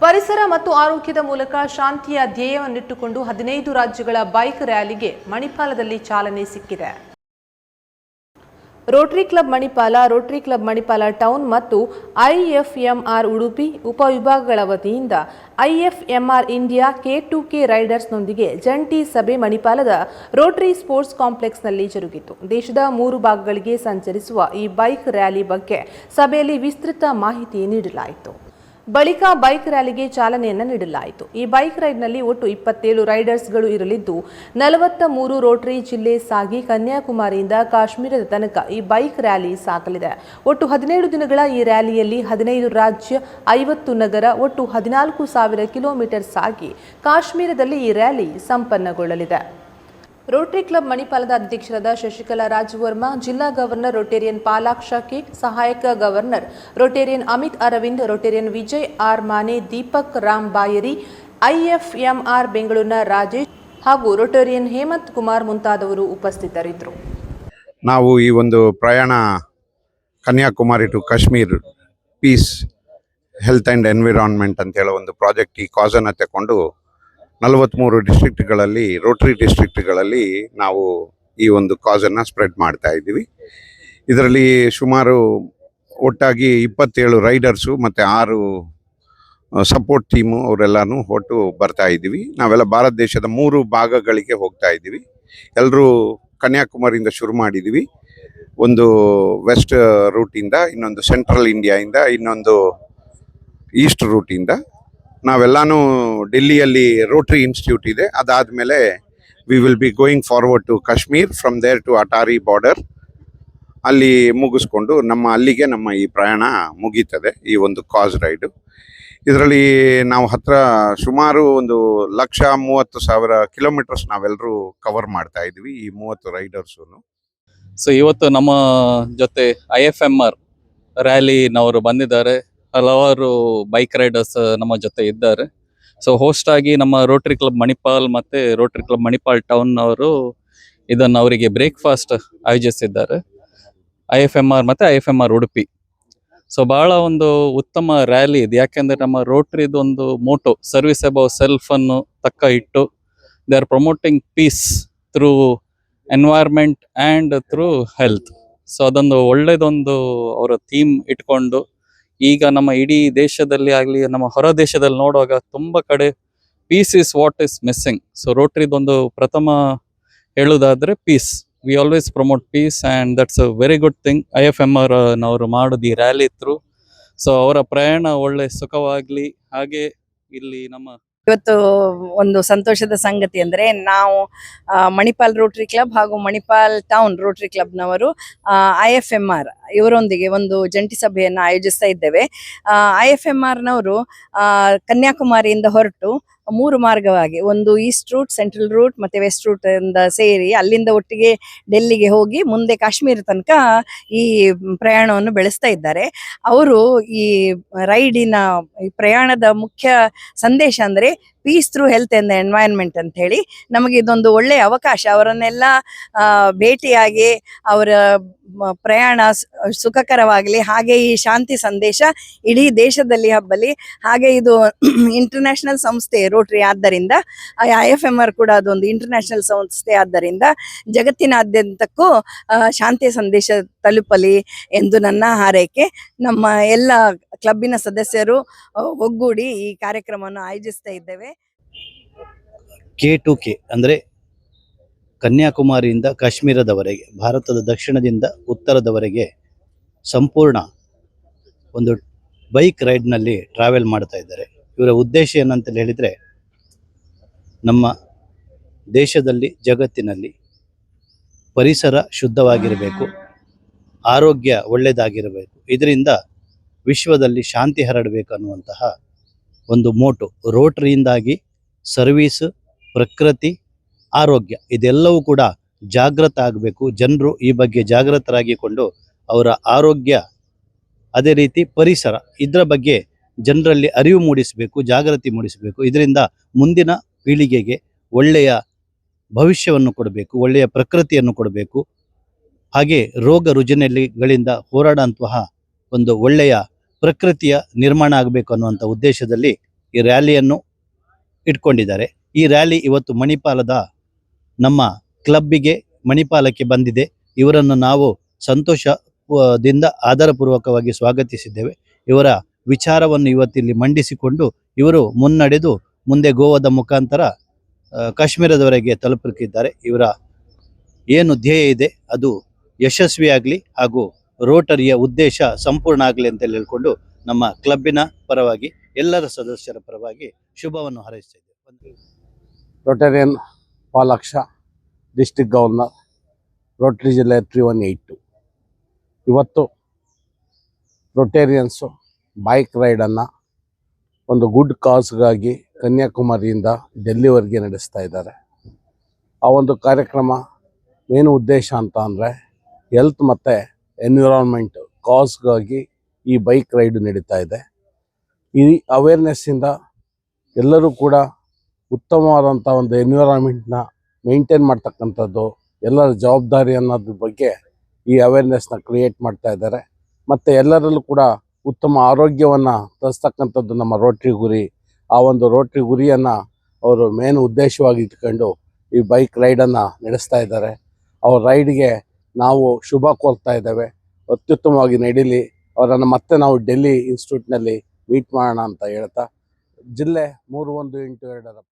ಪರಿಸರ ಮತ್ತು ಆರೋಗ್ಯದ ಮೂಲಕ ಶಾಂತಿಯ ಧ್ಯೇಯವನ್ನಿಟ್ಟುಕೊಂಡು 15 ರಾಜ್ಯಗಳ ಬೈಕ್ ರ್ಯಾಲಿಗೆ ಮಣಿಪಾಲದಲ್ಲಿ ಚಾಲನೆ ಸಿಕ್ಕಿದೆ. ರೋಟರಿ ಕ್ಲಬ್ ಮಣಿಪಾಲ ಟೌನ್ ಮತ್ತು ಐಎಫ್ಎಂಆರ್ ಉಡುಪಿ ಉಪವಿಭಾಗಗಳ ವತಿಯಿಂದ ಐಎಫ್ಎಂಆರ್ ಇಂಡಿಯಾ K2K ರೈಡರ್ಸ್ನೊಂದಿಗೆ ಜಂಟಿ ಸಭೆ ಮಣಿಪಾಲದ ರೋಟರಿ ಸ್ಪೋರ್ಟ್ಸ್ ಕಾಂಪ್ಲೆಕ್ಸ್ನಲ್ಲಿ ಜರುಗಿತು. ದೇಶದ 3 ಭಾಗಗಳಿಗೆ ಸಂಚರಿಸುವ ಈ ಬೈಕ್ ರ್ಯಾಲಿ ಬಗ್ಗೆ ಸಭೆಯಲ್ಲಿ ವಿಸ್ತೃತ ಮಾಹಿತಿ ನೀಡಲಾಯಿತು. ಬಳಿಕ ಬೈಕ್ ರ್ಯಾಲಿಗೆ ಚಾಲನೆಯನ್ನು ನೀಡಲಾಯಿತು. ಈ ಬೈಕ್ ರೈಡ್ನಲ್ಲಿ ಒಟ್ಟು 27 ರೈಡರ್ಸ್ಗಳು ಇರಲಿದ್ದು 43 ರೋಟರಿ ಜಿಲ್ಲೆ ಸಾಗಿ ಕನ್ಯಾಕುಮಾರಿಯಿಂದ ಕಾಶ್ಮೀರದ ತನಕ ಈ ಬೈಕ್ ರ್ಯಾಲಿ ಸಾಗಲಿದೆ. ಒಟ್ಟು 17 ದಿನಗಳ ಈ ರ್ಯಾಲಿಯಲ್ಲಿ 15 ರಾಜ್ಯ 50 ನಗರ ಒಟ್ಟು 14,000 ಕಿಲೋಮೀಟರ್ ಸಾಗಿ ಕಾಶ್ಮೀರದಲ್ಲಿ ಈ ರ್ಯಾಲಿ ಸಂಪನ್ನಗೊಳ್ಳಲಿದೆ. ರೋಟರಿ ಕ್ಲಬ್ ಮಣಿಪಾಲದ ಅಧ್ಯಕ್ಷರಾದ ಶಶಿಕಲಾ ರಾಜವರ್ಮ, ಜಿಲ್ಲಾ ಗವರ್ನರ್ ರೋಟೇರಿಯನ್ ಪಾಲಾಕ್ಷ ಕೆ, ಸಹಾಯಕ governor Rotarian Amit Arvind, Rotarian Vijay R Mane, Deepak Ram Bayari, IFMR ಬೆಂಗಳೂರಿನ ರಾಜೇಶ್ ಹಾಗೂ ರೋಟೇರಿಯನ್ ಹೇಮಂತ್ ಕುಮಾರ್ ಮುಂತಾದವರು ಉಪಸ್ಥಿತರಿದ್ದರು. ನಾವು ಈ ಒಂದು ಪ್ರಯಾಣ Kanyakumari to Kashmir peace health and environment ಅಂತ ಹೇಳೋ ಒಂದು ಪ್ರಾಜೆಕ್ಟ್ ಈ ಕಾಸನ್ನು ತಗೊಂಡು 43 ಡಿಸ್ಟ್ರಿಕ್ಟ್ಗಳಲ್ಲಿ ರೋಟರಿ ಡಿಸ್ಟ್ರಿಕ್ಟ್ಗಳಲ್ಲಿ ನಾವು ಈ ಒಂದು ಕಾಸನ್ನು ಸ್ಪ್ರೆಡ್ ಮಾಡ್ತಾ ಇದ್ದೀವಿ. ಇದರಲ್ಲಿ ಸುಮಾರು ಒಟ್ಟಾಗಿ 27 ರೈಡರ್ಸು ಮತ್ತು 6 ಸಪೋರ್ಟ್ ಟೀಮು ಅವರೆಲ್ಲನೂ ಒಟ್ಟು ಬರ್ತಾ ಇದ್ದೀವಿ. ನಾವೆಲ್ಲ ಭಾರತ ದೇಶದ 3 ಭಾಗಗಳಿಗೆ ಹೋಗ್ತಾ ಇದ್ದೀವಿ. ಎಲ್ಲರೂ ಕನ್ಯಾಕುಮಾರಿಯಿಂದ ಶುರು ಮಾಡಿದ್ದೀವಿ. ಒಂದು ವೆಸ್ಟ್ ರೂಟಿಂದ, ಇನ್ನೊಂದು ಸೆಂಟ್ರಲ್ ಇಂಡಿಯಾಯಿಂದ, ಇನ್ನೊಂದು ಈಸ್ಟ್ ರೂಟಿಂದ. ನಾವೆಲ್ಲನೂ ಡೆಲ್ಲಿಯಲ್ಲಿ ರೋಟರಿ ಇನ್ಸ್ಟಿಟ್ಯೂಟ್ ಇದೆ. ಅದಾದಮೇಲೆ we will be going forward to Kashmir, from there to Attari border. ಅಲ್ಲಿ ಮುಗಿಸ್ಕೊಂಡು ಅಲ್ಲಿಗೆ ನಮ್ಮ ಈ ಪ್ರಯಾಣ ಮುಗೀತದೆ, ಈ ಒಂದು ಕಾಸ್ ರೈಡು. ಇದರಲ್ಲಿ ನಾವು ಸುಮಾರು 1,30,000 ಕಿಲೋಮೀಟರ್ಸ್ ನಾವೆಲ್ಲರೂ ಕವರ್ ಮಾಡ್ತಾ ಇದ್ವಿ, ಈ 30 ರೈಡರ್ಸು. ಸೊ ಇವತ್ತು ನಮ್ಮ ಜೊತೆ IFMR ರ್ಯಾಲಿನವರು ಬಂದಿದ್ದಾರೆ. ಹಲವಾರು ಬೈಕ್ ರೈಡರ್ಸ್ ನಮ್ಮ ಜೊತೆ ಇದ್ದಾರೆ. ಸೊ ಹೋಸ್ಟ್ ಆಗಿ ನಮ್ಮ ರೋಟರಿ ಕ್ಲಬ್ ಮಣಿಪಾಲ್ ಮತ್ತೆ ರೋಟರಿ ಕ್ಲಬ್ ಮಣಿಪಾಲ್ ಟೌನ್ ಅವರು ಇದನ್ನು ಅವರಿಗೆ ಬ್ರೇಕ್ಫಾಸ್ಟ್ ಆಯೋಜಿಸಿದ್ದಾರೆ, IFMR ಮತ್ತೆ IFMR ಉಡುಪಿ. ಸೊ ಬಹಳ ಒಂದು ಉತ್ತಮ ರ್ಯಾಲಿ ಇದೆ. ಯಾಕೆಂದ್ರೆ ನಮ್ಮ ರೋಟರಿದು ಒಂದು ಮೋಟೋ ಸರ್ವಿಸ್ ಅಬೌವ್ ಸೆಲ್ಫ್ ಅನ್ನು ತಕ್ಕ ಇಟ್ಟು they are promoting peace through environment and through health. So ಅದೊಂದು ಒಳ್ಳೇದೊಂದು ಅವರ ಥೀಮ್ ಇಟ್ಕೊಂಡು ಈಗ ನಮ್ಮ ಇಡೀ ದೇಶದಲ್ಲಿ ಆಗಲಿ ನಮ್ಮ ಹೊರ ದೇಶದಲ್ಲಿ ನೋಡುವಾಗ ತುಂಬ ಕಡೆ peace is what is missing. So ರೋಟರಿದೊಂದು ಪ್ರಥಮ ಹೇಳುವುದಾದ್ರೆ peace, we always promote peace and that's a very good thing. IFMR ನವರು ಮಾಡೋದು ಈ ರ್ಯಾಲಿ ಥ್ರೂ. ಸೊ ಅವರ ಪ್ರಯಾಣ ಒಳ್ಳೆ ಸುಖವಾಗಲಿ. ಹಾಗೆ ಇಲ್ಲಿ ಇವತ್ತು ಒಂದು ಸಂತೋಷದ ಸಂಗತಿ ಅಂದರೆ ನಾವು ಮಣಿಪಾಲ್ ರೋಟರಿ ಕ್ಲಬ್ ಹಾಗೂ ಮಣಿಪಾಲ್ ಟೌನ್ ರೋಟರಿ ಕ್ಲಬ್ನವರು IFMR ಇವರೊಂದಿಗೆ ಒಂದು ಜಂಟಿ ಸಭೆಯನ್ನು ಆಯೋಜಿಸ್ತಾ ಇದ್ದೇವೆ. IFMRನವರು ಕನ್ಯಾಕುಮಾರಿಯಿಂದ ಹೊರಟು 3 ಮಾರ್ಗವಾಗಿ, ಒಂದು ಈಸ್ಟ್ ರೂಟ್, ಸೆಂಟ್ರಲ್ ರೂಟ್ ಮತ್ತೆ ವೆಸ್ಟ್ ರೂಟ್ ಇಂದ ಸೇರಿ ಅಲ್ಲಿಂದ ಒಟ್ಟಿಗೆ ಡೆಲ್ಲಿಗೆ ಹೋಗಿ ಮುಂದೆ ಕಾಶ್ಮೀರ ತನಕ ಈ ಪ್ರಯಾಣವನ್ನು ಬೆಳೆಸ್ತಾ ಇದ್ದಾರೆ. ಅವರು ಈ ರೈಡಿನ ಈ ಪ್ರಯಾಣದ ಮುಖ್ಯ ಸಂದೇಶ ಅಂದ್ರೆ peace through health and environment ಅಂತ ಹೇಳಿ. ನಮಗೆ ಇದೊಂದು ಒಳ್ಳೆಯ ಅವಕಾಶ, ಅವರನ್ನೆಲ್ಲ ಭೇಟಿಯಾಗಿ ಅವರ ಪ್ರಯಾಣ ಸುಖಕರವಾಗಲಿ, ಹಾಗೆ ಈ ಶಾಂತಿ ಸಂದೇಶ ಇಡೀ ದೇಶದಲ್ಲಿ ಹಬ್ಬಲಿ. ಹಾಗೆ ಇದು ಇಂಟರ್ನ್ಯಾಷನಲ್ ಸಂಸ್ಥೆ ರೋಟರಿ ಆದ್ದರಿಂದ, IFMR ಕೂಡ ಅದೊಂದು ಇಂಟರ್ನ್ಯಾಷನಲ್ ಸಂಸ್ಥೆ ಆದ್ದರಿಂದ ಜಗತ್ತಿನಾದ್ಯಂತಕ್ಕೂ ಶಾಂತಿಯ ಸಂದೇಶ ತಲುಪಲಿ ಎಂದು ನನ್ನ ಹಾರೈಕೆ. ನಮ್ಮ ಎಲ್ಲ ಕ್ಲಬ್ಬಿನ ಸದಸ್ಯರು ಒಗ್ಗೂಡಿ ಈ ಕಾರ್ಯಕ್ರಮವನ್ನು ಆಯೋಜಿಸ್ತಾ ಇದ್ದೇವೆ. K2K ಅಂದರೆ ಕನ್ಯಾಕುಮಾರಿಯಿಂದ ಕಾಶ್ಮೀರದವರೆಗೆ, ಭಾರತದ ದಕ್ಷಿಣದಿಂದ ಉತ್ತರದವರೆಗೆ ಸಂಪೂರ್ಣ ಒಂದು ಬೈಕ್ ರೈಡ್ನಲ್ಲಿ ಟ್ರಾವೆಲ್ ಮಾಡ್ತಾ ಇದ್ದಾರೆ. ಇವರ ಉದ್ದೇಶ ಏನಂತ ಹೇಳಿದರೆ, ನಮ್ಮ ದೇಶದಲ್ಲಿ ಜಗತ್ತಿನಲ್ಲಿ ಪರಿಸರ ಶುದ್ಧವಾಗಿರಬೇಕು, ಆರೋಗ್ಯ ಒಳ್ಳೆಯದಾಗಿರಬೇಕು, ಇದರಿಂದ ವಿಶ್ವದಲ್ಲಿ ಶಾಂತಿ ಹರಡಬೇಕು ಅನ್ನುವಂತಹ ಒಂದು ಮೋಟೋ. ರೋಟರಿಯಿಂದಾಗಿ ಸರ್ವೀಸ್, ಪ್ರಕೃತಿ, ಆರೋಗ್ಯ ಇದೆಲ್ಲವೂ ಕೂಡ ಜಾಗೃತ ಆಗಬೇಕು. ಜನರು ಈ ಬಗ್ಗೆ ಜಾಗೃತರಾಗಿಕೊಂಡು ಅವರ ಆರೋಗ್ಯ, ಅದೇ ರೀತಿ ಪರಿಸರ, ಇದರ ಬಗ್ಗೆ ಜನರಲ್ಲಿ ಅರಿವು ಮೂಡಿಸಬೇಕು, ಜಾಗೃತಿ ಮೂಡಿಸಬೇಕು. ಇದರಿಂದ ಮುಂದಿನ ಪೀಳಿಗೆಗೆ ಒಳ್ಳೆಯ ಭವಿಷ್ಯವನ್ನು ಕೊಡಬೇಕು, ಒಳ್ಳೆಯ ಪ್ರಕೃತಿಯನ್ನು ಕೊಡಬೇಕು. ಹಾಗೆ ರೋಗ ರುಜಿನಗಳಿಂದ ಹೋರಾಡುವಂತಹ ಒಂದು ಒಳ್ಳೆಯ ಪ್ರಕೃತಿಯ ನಿರ್ಮಾಣ ಆಗಬೇಕು ಅನ್ನುವಂಥ ಉದ್ದೇಶದಲ್ಲಿ ಈ ರ್ಯಾಲಿಯನ್ನು ಇಟ್ಕೊಂಡಿದ್ದಾರೆ. ಈ ರ್ಯಾಲಿ ಇವತ್ತು ಮಣಿಪಾಲದ ನಮ್ಮ ಕ್ಲಬ್ಬಿಗೆ ಮಣಿಪಾಲಕ್ಕೆ ಬಂದಿದೆ. ಇವರನ್ನು ನಾವು ಸಂತೋಷದಿಂದ ಆಧಾರಪೂರ್ವಕವಾಗಿ ಸ್ವಾಗತಿಸಿದ್ದೇವೆ. ಇವರ ವಿಚಾರವನ್ನು ಇವತ್ತಿಲ್ಲಿ ಮಂಡಿಸಿಕೊಂಡು ಇವರು ಮುನ್ನಡೆದು ಮುಂದೆ ಗೋವಾದ ಮುಖಾಂತರ ಕಾಶ್ಮೀರದವರೆಗೆ ತಲುಪಲಿದ್ದಾರೆ. ಇವರ ಏನು ಧ್ಯೇಯ ಇದೆ ಅದು ಯಶಸ್ವಿಯಾಗಲಿ ಹಾಗೂ ರೋಟರಿಯ ಉದ್ದೇಶ ಸಂಪೂರ್ಣ ಆಗಲಿ ಅಂತ ಹೇಳ್ಕೊಂಡು ನಮ್ಮ ಕ್ಲಬ್ಬಿನ ಪರವಾಗಿ ಎಲ್ಲರ ಸದಸ್ಯರ ಪರವಾಗಿ ಶುಭವನ್ನು ಹಾರೈಸ್ತಾ ಇದ್ದೇವೆ. Rotarian Palaksha, district governor, Rotary ಜಿಲ್ಲೆ 3182. ಇವತ್ತು ರೋಟೇರಿಯನ್ಸು ಬೈಕ್ ರೈಡನ್ನು ಒಂದು ಗುಡ್ ಕಾಸ್ಗಾಗಿ ಕನ್ಯಾಕುಮಾರಿಯಿಂದ ಡೆಲ್ಲಿವರೆಗೆ ನಡೆಸ್ತಾ ಇದ್ದಾರೆ. ಆ ಒಂದು ಕಾರ್ಯಕ್ರಮ ಮೇನ್ ಉದ್ದೇಶ ಅಂತ ಅಂದರೆ ಹೆಲ್ತ್ ಮತ್ತು ಎನ್ವಿರಾನ್ಮೆಂಟ್ ಕಾಸ್ಗಾಗಿ ಈ ಬೈಕ್ ರೈಡ್ ನಡೀತಾ ಇದೆ. ಈ ಅವೇರ್ನೆಸ್ಸಿಂದ ಎಲ್ಲರೂ ಕೂಡ ಉತ್ತಮವಾದಂಥ ಒಂದು ಎನ್ವಿರಾನ್ಮೆಂಟ್ನ ಮೇಂಟೈನ್ ಮಾಡ್ತಕ್ಕಂಥದ್ದು ಎಲ್ಲರ ಜವಾಬ್ದಾರಿ ಅನ್ನೋದ್ರ ಬಗ್ಗೆ ಈ ಅವೇರ್ನೆಸ್ನ ಕ್ರಿಯೇಟ್ ಮಾಡ್ತಾ ಇದ್ದಾರೆ. ಮತ್ತು ಎಲ್ಲರಲ್ಲೂ ಕೂಡ ಉತ್ತಮ ಆರೋಗ್ಯವನ್ನು ತರಿಸ್ತಕ್ಕಂಥದ್ದು ನಮ್ಮ ರೋಟ್ರಿ ಗುರಿ. ಆ ಒಂದು ರೋಟ್ರಿ ಗುರಿಯನ್ನು ಅವರು ಮೇನ್ ಉದ್ದೇಶವಾಗಿ ಇಟ್ಕೊಂಡು ಈ ಬೈಕ್ ರೈಡನ್ನು ನಡೆಸ್ತಾ ಇದ್ದಾರೆ. ಅವ್ರ ರೈಡ್ಗೆ ನಾವು ಶುಭ ಕೋರ್ತಾ ಇದ್ದೇವೆ. ಅತ್ಯುತ್ತಮವಾಗಿ ನಡೀಲಿ. ಅವರನ್ನು ಮತ್ತೆ ನಾವು ಡೆಲ್ಲಿ ಇನ್ಸ್ಟಿಟ್ಯೂಟ್ನಲ್ಲಿ ಮೀಟ್ ಮಾಡೋಣ ಅಂತ ಹೇಳ್ತಾ ಜಿಲ್ಲೆ 3182